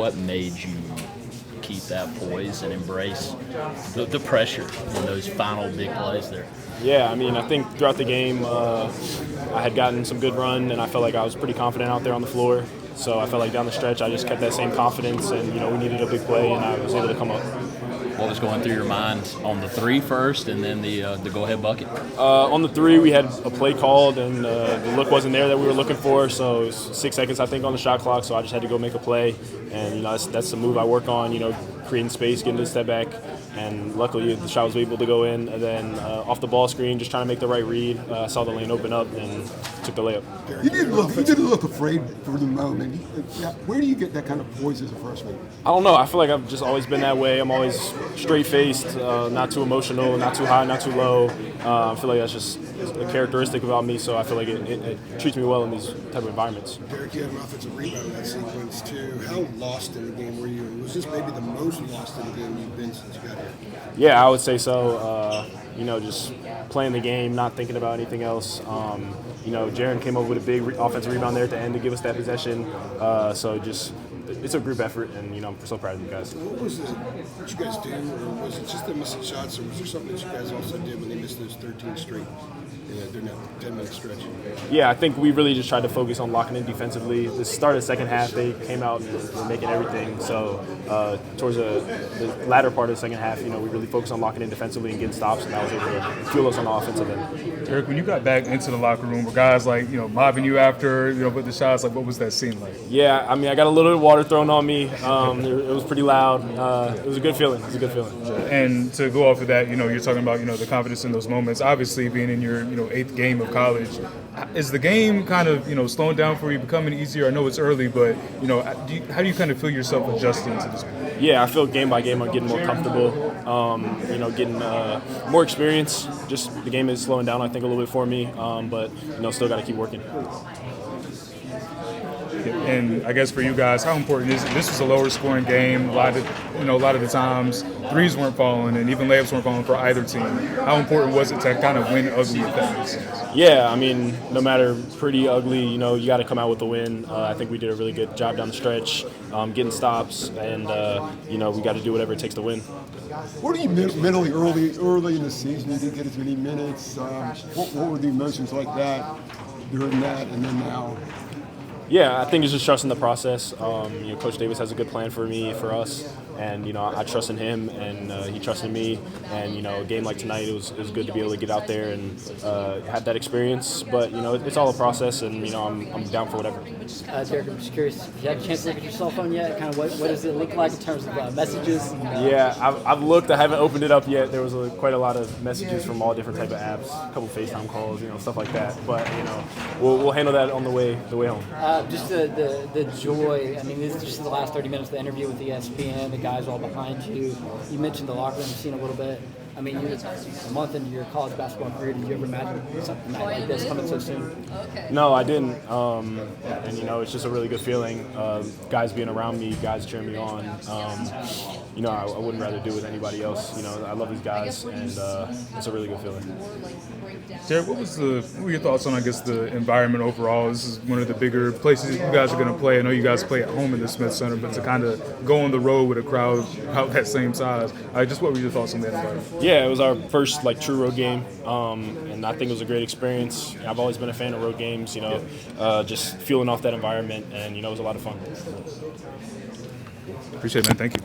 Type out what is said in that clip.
What made you keep that poise and embrace the pressure in those final big plays there? Yeah, I mean, I think throughout the game, I had gotten some good run, and I felt like I was pretty confident out there on the floor. So I felt like down the stretch, I just kept that same confidence, and we needed a big play, and I was able to come up. What was going through your mind on the three first, and then the go-ahead bucket? On the three, we had a play called, and the look wasn't there that we were looking for. So it was 6 seconds, I think, on the shot clock. So I just had to go make a play, and that's the move I work on. Creating space, getting to step back, and luckily the shot was able to go in. And then off the ball screen, just trying to make the right read. I saw the lane open up and took the layup. You didn't look afraid for the moment. Where do you get that kind of poise as a freshman? I don't know. I feel like I've just always been that way. I'm always straight-faced, not too emotional, not too high, not too low. I feel like that's just a characteristic about me, so I feel like it treats me well in these type of environments. Derek, you had an offensive rebound in that sequence too. How lost in the game were you? And was this maybe the most lost in the game you've been since you got here? Yeah, I would say so. Just playing the game, not thinking about anything else. Jaren came up with a big offensive rebound there at the end to give us that possession. It's a group effort, and I'm so proud of you guys. What was what you guys do, or was it just the missing shots, or was there something that you guys also did when they missed those 13 straight during that 10-minute stretch? Yeah, I think we really just tried to focus on locking in defensively. The start of the second half, they came out and were making everything. So towards the latter part of the second half, we really focused on locking in defensively and getting stops, and that was able to fuel us on the offensive end. Derek, when you got back into the locker room, were guys mobbing you after with the shots? What was that scene like? Yeah, I mean, I got a little bit of water thrown on me. It was pretty loud. It was a good feeling. And to go off of that, you're talking about the confidence in those moments. Obviously, being in your 8th game of college, is the game kind of slowing down for you, becoming easier? I know it's early, but how do you kind of feel yourself adjusting to this? Yeah, I feel game by game I'm getting more comfortable. Getting more experience. Just the game is slowing down, I think, a little bit for me. But still got to keep working. And I guess for you guys, how important is it? This was a lower scoring game. A lot of the times threes weren't falling, and even layups weren't falling for either team. How important was it to kind of win ugly, if that makes sense? Yeah, I mean, no matter pretty ugly, you got to come out with the win. I think we did a really good job down the stretch, getting stops, and we got to do whatever it takes to win. What are you mentally early in the season? You didn't get as many minutes. What were the emotions like that during that, and then now? Yeah, I think it's just trusting the process. Coach Davis has a good plan for us, and I trust in him, and he trusted in me. And a game like tonight, it was good to be able to get out there and have that experience. But it's all a process, and I'm down for whatever. Derek, I'm just curious if you had a chance to look at your cell phone yet. Kind of what does it look like in terms of messages? Yeah, I've looked. I haven't opened it up yet. There was quite a lot of messages from all different type of apps, a couple FaceTime calls, stuff like that. But we'll handle that on the way home. Just the joy. I mean, this is just the last 30 minutes of the interview with ESPN. The guys all behind you. You mentioned the locker room scene a little bit. I mean, you're a month into your college basketball career. Did you ever imagine something like this coming so soon? No, I didn't. It's just a really good feeling. Guys being around me, guys cheering me on. I wouldn't rather do it with anybody else. I love these guys, and it's a really good feeling. Derek, what were your thoughts on, I guess, the environment overall? This is one of the bigger places you guys are going to play. I know you guys play at home in the Smith Center, but to kind of go on the road with a crowd about that same size, just what were your thoughts on that environment? Yeah, it was our first true road game, and I think it was a great experience. I've always been a fan of road games, just feeling off that environment, and it was a lot of fun. Appreciate it, man. Thank you.